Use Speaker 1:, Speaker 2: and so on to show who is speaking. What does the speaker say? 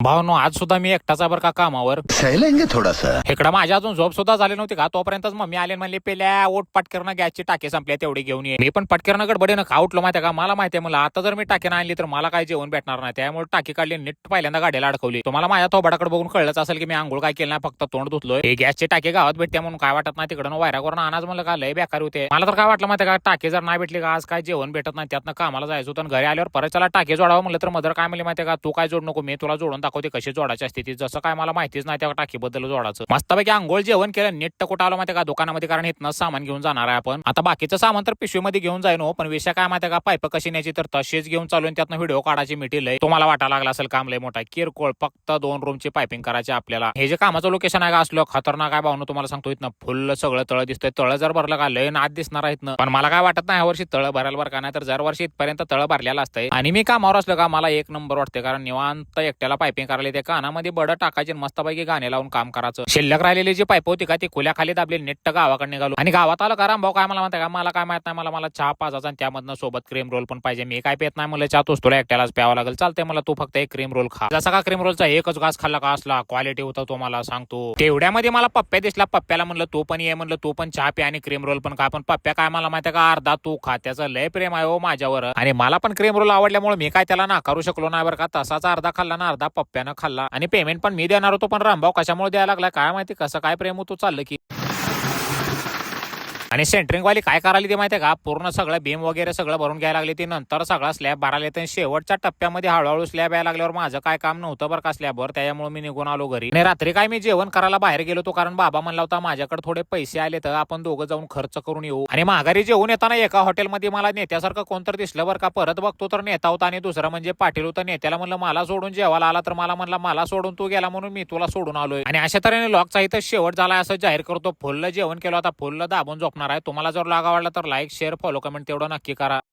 Speaker 1: भावनो आज सुद्धा मी एकटाचा बरं का कामावर
Speaker 2: सहलेंगे थोडासा.
Speaker 1: इकडं माझ्या अजून झोप सुद्धा झाली नव्हती का तोपर्यंतच मम्मी आले म्हणले पेल्या ओट पटकरनं गॅसची टाकी संपल्या तेवढी घेऊन ये. मी पण पटकरनं गडबडीनं खा उठलो माहिती का. मला माहितीये मला आता जर मी टाकी आणली तर मला काय जेवण भेटणार नाही. त्यामुळे टाकी काढली नीट पहिल्यांदा गाडीला अडकवली. तुम्हाला माझ्या थोबाडाकडे बघून कळलंच असेल की मी आंघोळ काय केलं नाही फक्त तोंड धुतलोय. हे गॅसची टाकी गावात भेटते म्हणून काय वाटत नाही तिकडं वायरा करून आणाच म्हणलं का लय बेकार होते. मला तर काय वाटलं माहिती का टाकी जर नाही भेटली का आज काय जेवण भेटत नाही त्यातनं कामाला जायचं होतं. घरी आल्यावर परत चला टाकी जोडावं म्हणलं तर मदर काय म्हणली माहिती का तू काय जोड नको मी तुला जोडून दाखवते कशी जोडायची असते ती. जसं काय मला माहितीच नाही त्या टाकीबद्दल जोडायचं. मस्तपैकी आंघोळ जेवण केलं नीट कुठं आलो माहिती का दुकानामध्ये कारण इथनं सामान घेऊन जाणार आहे आपण. आता बाकीचं सामान तर पिशवीमध्ये घेऊन जाईन हो पण विषय काय माहिती का पाईप कशी न्यायची तर तशीच घेऊन चालून त्यातनं व्हिडिओ काढायची मिठी लय. तुम्हाला वाटायला लागला असेल काम लय मोठा किरकोळ फक्त 2 रूमची पायपिंग करायची आपल्याला. हे जे कामाचं लोकेशन आहे का असलं खतरनाक आहे भावनो तुम्हाला सांगतो. इथनं फुल सगळं तळ दिसतंय. तळ जर भरलं का लय नाद दिसणार आहे इथनं. पण मला काय वाटत नाही यावर्षी तळ भरायला बरं का नाही तर जर वर्षी इथपर्यंत तळ भरलेला असतंय. आणि मी कामावर असलं का मला एक नंबर वाटते कारण निवांत एकट्याला पायपिंग करायला ते कानामध्ये बड टाकायचे मस्तपैकी गाणे लावून काम करायचं. शिल्लक राहिलेली जी पाईप होती का ती खुल्या खाली दाबली नीट गावाकडे निघालो. आणि गावात आलं का रामभाऊ काय मला म्हणते का मला काय माहित नाही मला चहा पाजायचा आणि त्यामधनं सोबत क्रीम रोल पण पाहिजे. मी काय पेत नाही मला चहा तोच तुला एकट्यालाच प्यावा लागेल. चालतंय मला तू फक्त एक क्रीम रोल खा. जसा का क्रीम रोलचा एकच घास खाल्ला का असला क्वालिटी होता तो मला सांगतो. तेवढ्यामध्ये मला पप्प्या दिसला. पप्प्याला म्हणलं तू पण ये म्हणलं तू पण चहा प्या आणि क्रीम रोल पण खा. पण पप्प्या काय मला माहिती का अर्धा तू खा. त्याचं लय प्रेम आहे हो माझ्यावर. आणि मला पण क्रीम रोल आवडल्यामुळे मी काय त्याला नाकारू शकलो नाही बरं का. तसाच अर्धा खाल्ला ना अर्धा पप्प्यानं खाल्ला. आणि पेमेंट पण मी देणार होतो पण रामभाऊ कशामुळे द्यायला लागला काय माहिती कसं काय प्रेम होतो चाललं की. आणि सेंटरिंग वाली काय करायला ते माहितीये का पूर्ण सगळं बीम वगैरे सगळं भरून घ्यायला लागली ती. नंतर सगळा स्लॅब भरायला येते. शेवटच्या टप्प्यामध्ये हळूहळू स्लॅब यायला लागल्यावर माझं काय काम नव्हतं बरं का स्लॅबवर. त्यामुळे मी निघून आलो घरी. आणि रात्री काय मी जेवण करायला बाहेर गेलो होतो कारण बाबा म्हणला होता माझ्याकडे थोडे पैसे आले तर आपण दोघं जाऊन खर्च करून येऊ. आणि माघारी जेवून येताना एका हॉटेलमध्ये मला नेत्यासारखं कोणतरी दिसलं बरं का. परत बघतो तर नेता होता आणि दुसरं म्हणजे पाटील होतं. नेत्याला म्हणलं मला सोडून जेवायला आला तर मला म्हणला मला सोडून तू गेला म्हणून मी तुला सोडून आलोय. आणि अशा तऱ्हेने लॉकचा इथं शेवट झालाय असं जाहीर करतो. फुल्ल जेवण केलं आता फुल्ल दाबून झोपणार आहे. तुम्हाला जर आवडला तर लाईक शेअर फॉलो कमेंट तेवढं नक्की करा.